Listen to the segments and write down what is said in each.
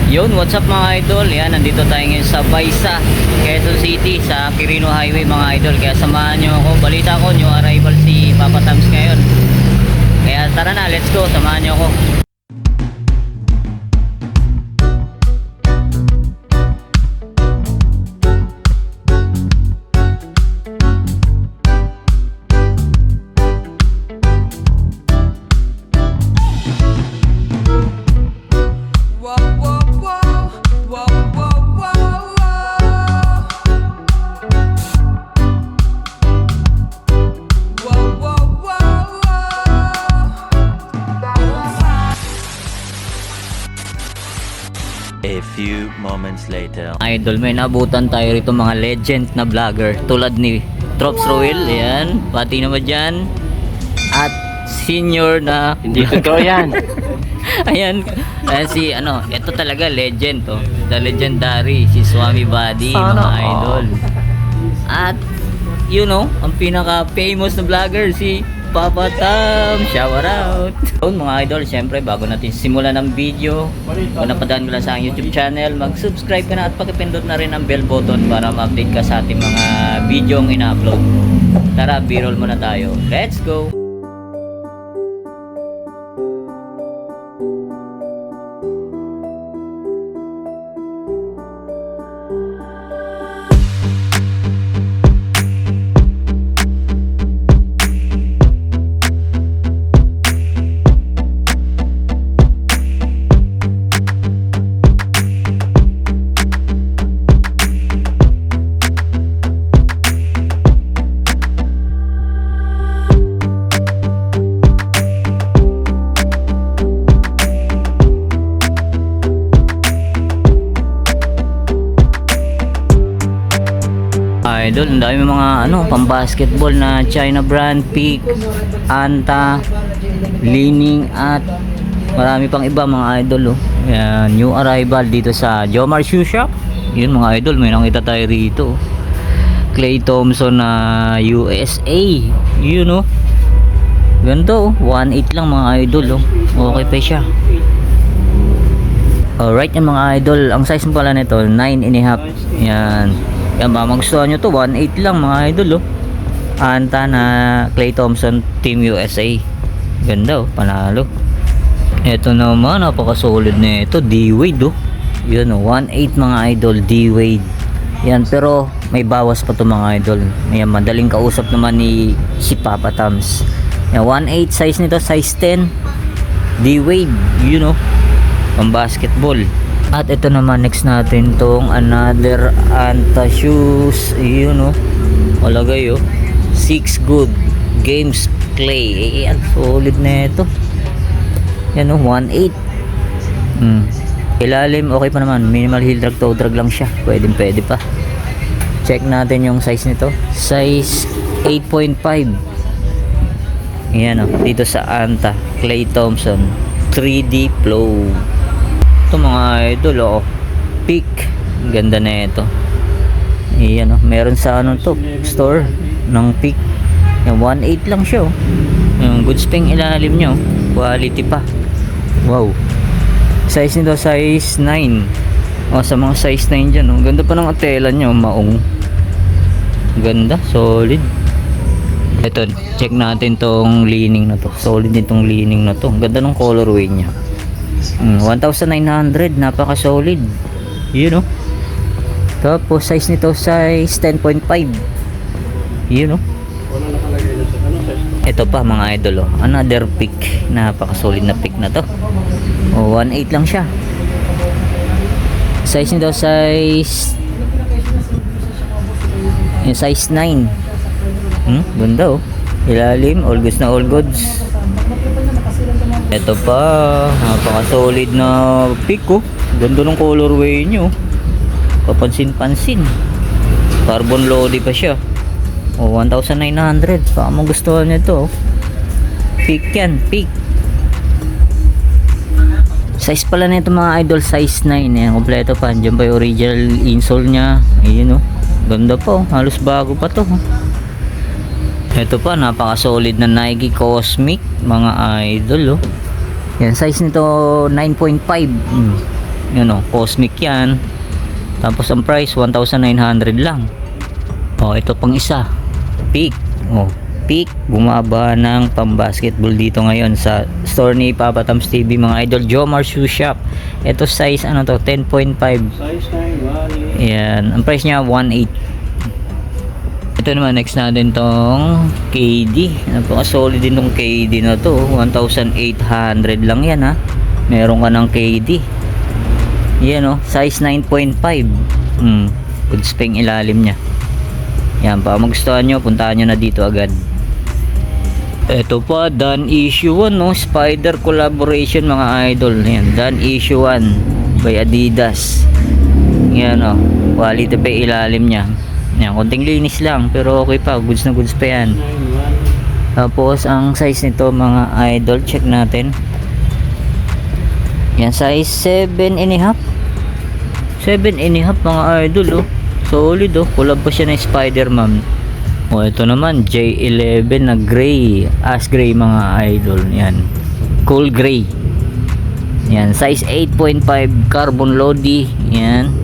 Yun, what's up mga idol? Yan, nandito tayo ngayon sa Baisa, Quezon City, sa Quirino Highway mga idol. Kaya samahan nyo ako. Balita ko, new arrival si Papa Tams ngayon. Kaya tara na, let's go. Samahan nyo ako. A few moments later. Idol, may nabutan tayo rito mga legend na vlogger tulad ni Trops Roel, ayan, pati naman dyan, at senior na Hindi totoo yan. ayan, si ano, ito talaga legend to, the legendary si Swami Buddy mga idol. At you know, ang pinaka famous na vlogger si Papa Tam, shout out. So, mga idol, syempre bago natin simulan ng video, kung napadaan ko lang sa aking YouTube channel, mag-subscribe ka na at pakipindot na rin ang bell button para ma-update ka sa ating mga video ang ina-upload. Tara, b-roll muna tayo. Let's go! Idol, ang dami mga ano, pang-basketball na China brand, Peak, Anta, Leaning at marami pang iba mga idol. Oh. Ayan, new arrival dito sa Jomar Shoe Shop. Yun mga idol, may nakita tayo rito. Klay Thompson na USA. Yun know. Ganito, 1.8 lang mga idol. Oh. Okay pa siya. Alright yan mga idol, ang size mo pala nito 9.5. Yan. Yan ba, magustuhan nyo to, 1.8 lang mga idol. Anta na Klay Thompson Team USA. Ganda panalo. Ito naman, napaka-solid na ito, D-Wade Yun 1.8 mga idol, D-Wade. Yan, pero may bawas pa to mga idol. Yan, madaling kausap naman ni si Papa Tams. Yan, 1.8 size nito, size 10 D-Wade, pang basketball. At ito naman next natin tong another Anta shoes. Walagay 6 good games Klay. Ayan, solid na ito. Yan 1.8. Ilalim okay pa naman, minimal heel drag, toe drag lang siya. Pwede pa. Check natin yung size nito. Size 8.5. Ayan dito sa Anta Klay Thompson 3D Flow. Ito mga idol Peak, ganda na ito. Ayan meron sa to store ng Peak. Yung 1.8 lang siya yung good spring ilalim nyo, quality pa. Wow, size nito size 9. Sa mga size 9 dyan ganda pa ng tela nyo, maong ganda, solid. Ito, check natin tong leaning na to. Solid din tong leaning na to, ganda ng colorway nya. 1,900, napaka solid. Tapos size nito size 10.5. Ito pa mga idol another Peak, napaka solid na Peak na to. 1.8 lang siya. Size nito size size 9. Ganda ilalim, all goods na all goods. Ito pa, napaka-solid na Peak Ganda ng colorway nyo. Papansin-pansin. Carbon lodi pa siya. 1,900. Baka magustuhan nyo ito. Peak yan, Peak. Size pala nito mga idol, size 9. Kompleto pa. Diyan pa yung original insole nya. Ayun Ganda pa halos bago pa to. Ito pa, napaka-solid na Nike Cosmic mga idol Yan, size nito 9.5. Yun o, Cosmic yan. Tapos ang price 1,900 lang. O, ito pang isa. Peak. O, Peak. Bumaba ng pang-basketball dito ngayon sa store ni Papa Tom's TV, mga idol. Jomar Shoe Shop. Ito size, ano to, 10.5. Size 9, Yan. Ang price niya, 1.8. Ito naman, next natin tong KD. Napaka-solid din tong KD na to. 1,800 lang yan, ha. Meron ka ng KD. Yan, o. Size 9.5. Good spring ilalim niya. Yan, pa magustuhan nyo, puntahan nyo na dito agad. Ito pa, Dan Issue 1, no? Spider collaboration, mga idol. Yan, Dan Issue 1 by Adidas. Yan, o. Quality pa ilalim niya. Yan, konting linis lang, pero okay pa, goods na goods pa yan. Tapos ang size nito, mga idol, check natin. Yan, size 7.5. 7.5, mga idol, oh. Solid, oh. Collab pa siya ng Spider-Man. O, ito naman, J11 na gray, ash gray, mga idol. Yan, cool gray. Yan, size 8.5, carbon lodi. Yan.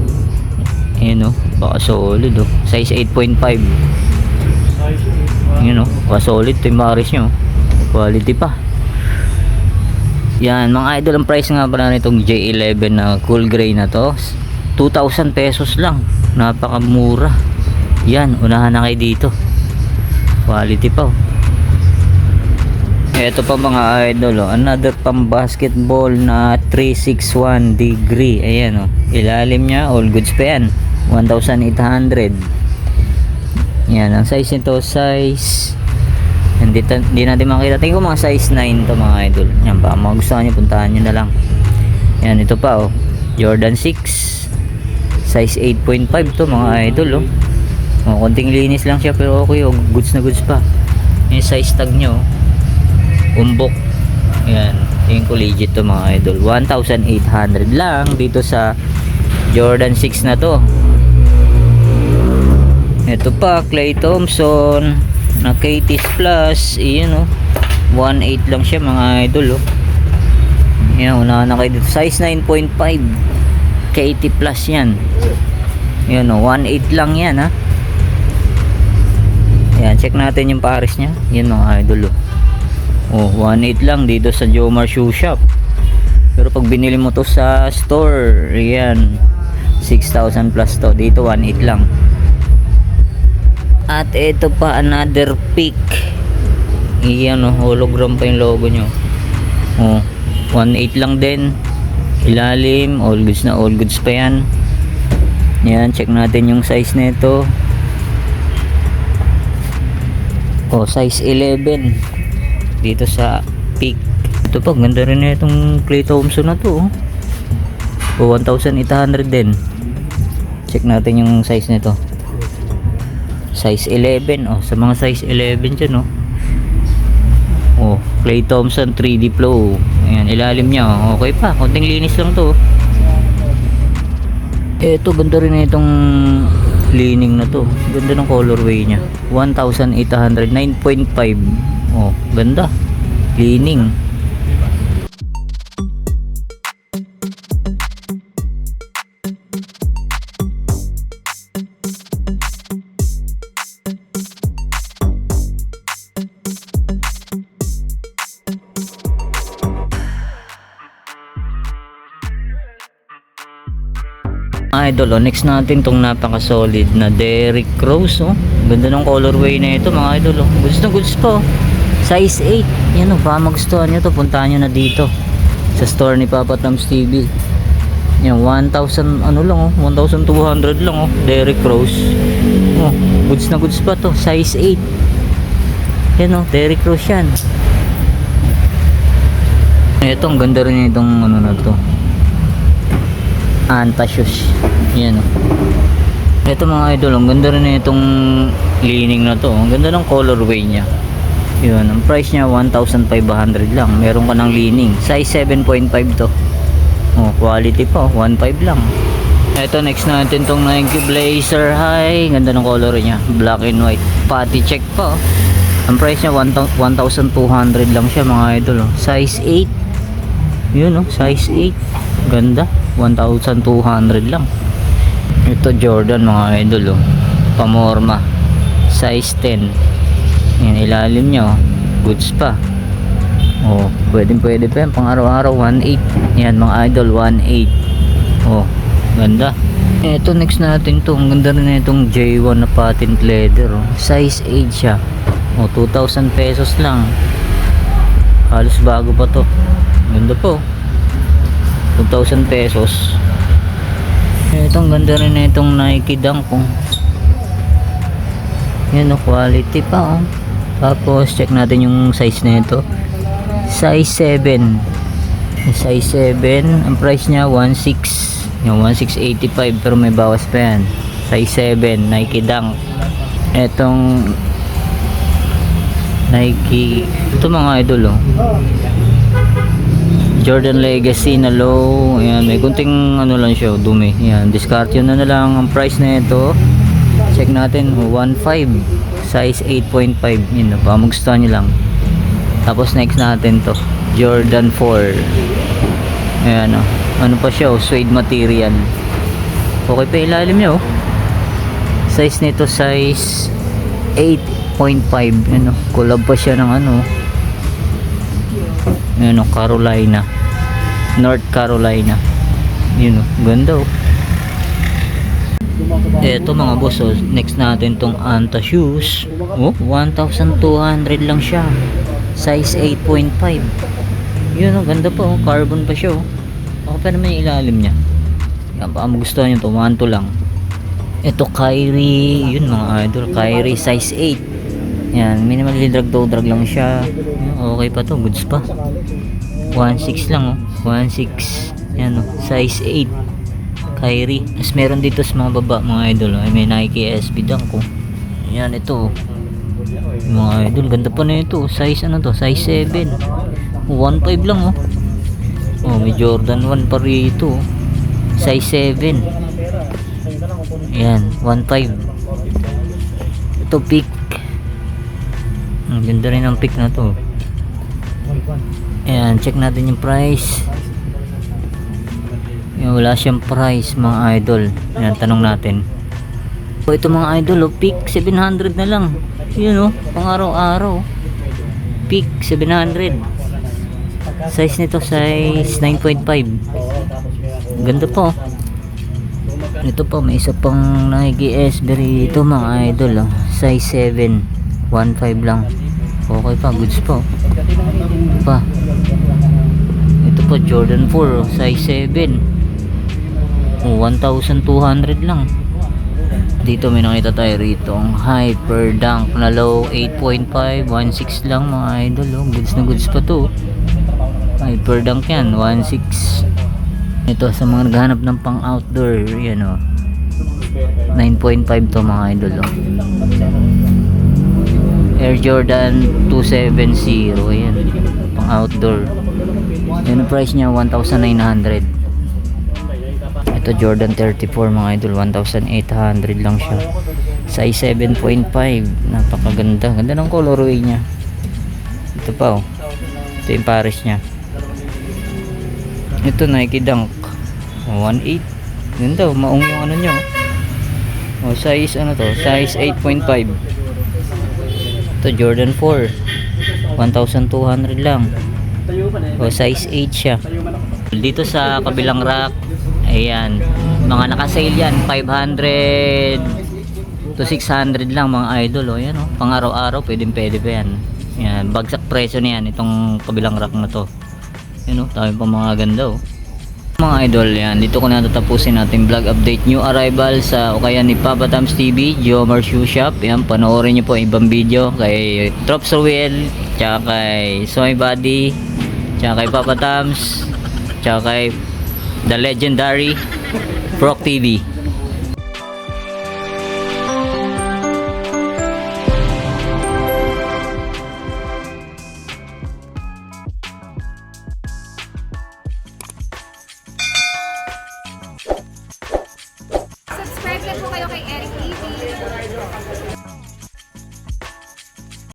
Yan, oh. Baka solid, oh. Size 8.5. Yan, oh. Baka solid. Ito yung maris nyo. Quality pa. Yan, mga idol, ang price nga pala nitong J11 na cool gray na to, 2,000 pesos lang. Napakamura. Yan, unahan na kayo dito. Quality pa, oh. Ito pa, mga idol, oh. Another pang basketball na 361 degree. Ayan, oh. Ilalim niya, all goods pa yan. 1,800. Yan, ang size nito, size, hindi natin makita. Tingin ko mga size 9 to, mga idol. Yan pa, mga gusto nyo, puntahan nyo na lang. Yan, ito pa, oh. Jordan 6, size 8.5 to, mga idol, oh. Oh, konting linis lang siya, pero okay, oh. Goods na goods pa. Yung size tag nyo, umbok. Yan, yung legit to, mga idol. 1,800 lang dito sa Jordan 6 na to. Ito pa, Klay Thompson na KT's Plus. Iyan, oh. 1.8 lang siya, mga idol, oh. Yan, unahan na kayo dito. Size 9.5 KT Plus yan. Yan, oh. 1.8 lang yan, ha. Yan, check natin yung pares niya. Yan, mga idol, oh. 1.8 lang dito sa Jomar Shoe Shop. Pero pag binili mo to sa store, yan, 6,000 plus to. Dito 1.8 lang. At ito pa, another Peak. Yan, oh, hologram pa yung logo nyo. Oh, 1.8 lang din. Ilalim, all goods na all goods pa yan. Yan, check natin yung size nito. Oh, size 11 dito sa Peak. Ito pa, ganda rin na itong Klay Thompson na to, oh. 1,800 din. Check natin yung size nito. Size 11, oh. Sa mga size 11 dyan, oh. Oh, Klay Thompson 3D Flow. Ayan, ilalim niya, oh. Okay pa, konting linis lang to, oh. Ito, ganda rin na itong lining na to. Ganda ng colorway niya. 1,800, 9.5. Oh, ganda. Lining. Idol, oh, next natin tong napaka solid na Derrick Rose, oh. Ganda ng colorway na ito, mga idol, oh. Goods na goods po. Size 8. Yan, oh, baka magustuhan nyo to, puntahan nyo na dito sa store ni Papa Tom's TV. Yan, 1,000 ano lang, oh, 1,200 lang, oh. Derrick Rose, oh. Goods na goods pa to, size 8. Yan, oh, Derrick Rose yan. Ito, ang ganda rin itong ano na to, Anta shoes. Yan, oh. Ito, mga idol, ang ganda rin itong lining na to. Ang ganda ng colorway niya. Yun, ang price niya 1,500 lang. Meron ka ng lining. Size 7.5 to. Oh, quality pa, 1.5 lang. Ito, next natin tong Nike Blazer High. Ganda ng color niya, black and white. Patty check pa, oh. Ang price niya 1,200 lang siya, mga idol, oh. Size 8. Yun, oh, size 8. Ganda. 1,200 lang. Ito Jordan mga idol, oh. Pamorma size 10. Yan, ilalim nya, oh. Goods pa. Oh, pwede pa yan pang araw-araw. 1.8 yan mga idol, 1.8. Oh, ganda. Ito next natin to, ang ganda rin na itong J1 na patent leather, oh. Size 8 siya. Oh, 2,000 pesos lang. Halos bago pa to. Ganda po. 2,000 pesos. Ito ang ganda rin na itong Nike Dunk, oh. Yan, oh, quality pa, oh. Tapos check natin yung size na ito. Size 7. Size 7. Ang price niya 1.6. Yung 1.685 pero may bawas pa yan. Size 7 Nike Dunk. Etong Nike, ito mga idol, oh. Jordan Legacy na low. Ayan, may kunting ano lang siya, dumi. Ayan, discard yun na lang. Ang price na ito, check natin, 1.5. Size 8.5. Yun, pa magustuhan nyo lang. Tapos next natin to, Jordan 4. Ayan, oh. Ano pa siya, oh, suede material. Okay pa ilalim niya, oh. Size nito, size 8.5. Ano, collab pa siya ng ano. Ayan, oh, Carolina, North Carolina. Yun, oh, ganda, oh. Eto mga boss, oh, next natin tong Anta shoes. Oh, 1,200 lang siya. Size 8.5. Yun, oh, ganda pa, oh. Carbon pa siya, oh. Ako pa naman yung ilalim niya. Yan, baka magustuhan nyo to, 1.2 lang. Ito Kyrie, yun mga idol, Kyrie size 8. Yan, minimal drag lang siya. Okay pa to, goods pa. 1.6 lang, oh. 1.6. Yan, oh, size 8. Kyrie. Tapos meron dito sa mga baba mga idol, oh. May Nike SB Dunk, oh. Yan, ito, oh. Mga idol, ganda pa na ito. Size ano to? Size 7. 1.5 lang, oh. Oh, may Jordan 1 pa rito, oh. Size 7. Yan, 1.5. Ito pick. Ang ganda rin ng pick na to. Ayan, check natin yung price. Yan, wala siyang price mga idol. Ayan, tanong natin. So, ito mga idol, oh, pick 700 na lang. Yun, oh, pang araw-araw. Pick 700. Size nito, size 9.5. Ganda po. Ito pa, may isa pang Nike SB ito mga idol, oh. Size 7. 1.5 lang. Okay pa, goods po. Ito pa. Ito pa, Jordan 4, oh. Size 7. Oh, 1,200 lang. Dito may nakita tayo rito ang Hyper Dunk na low 8.5, 1.6 lang mga idol, oh. Goods na goods pa to. Hyper Dunk yan, 1.6. Ito sa mga naghahanap ng pang outdoor, yan, oh. 9.5 to mga idol, oh. Air Jordan 270, yan, pang outdoor. Yan ang price niya, 1,900. Ito Jordan 34 mga idol, 1,800 lang siya. Size 7.5. Napakaganda. Ganda ng colorway niya. Ito pa, oh. Ito yung pares niya. Ito Nike Dunk 1.8. Ganda, oh. Maong yung ano niya, oh. Oh, size ano to? Size 8.5. Ito Jordan 4, 1,200 lang. Oh, size 8 siya. Dito sa kabilang rack, ayan, mga naka-sale yan, 500 to 600 lang mga idol, oh. Yan, oh, pang araw-araw, pwede pa yan. Yan, bagsak presyo na yan, itong kabilang rack na to. Yan, oh, tayo pa mga ganda, oh. Mga idol, yan, dito ko na tatapusin natin vlog update, new arrival sa ukayan ni Papa Tams TV, Jomar Shoe Shop. Yan, panoorin nyo po ibang video kay Drops Ruel, tsaka kay Soy Buddy, tsaka kay Papa Tams, tsaka kay The Legendary Proc TV.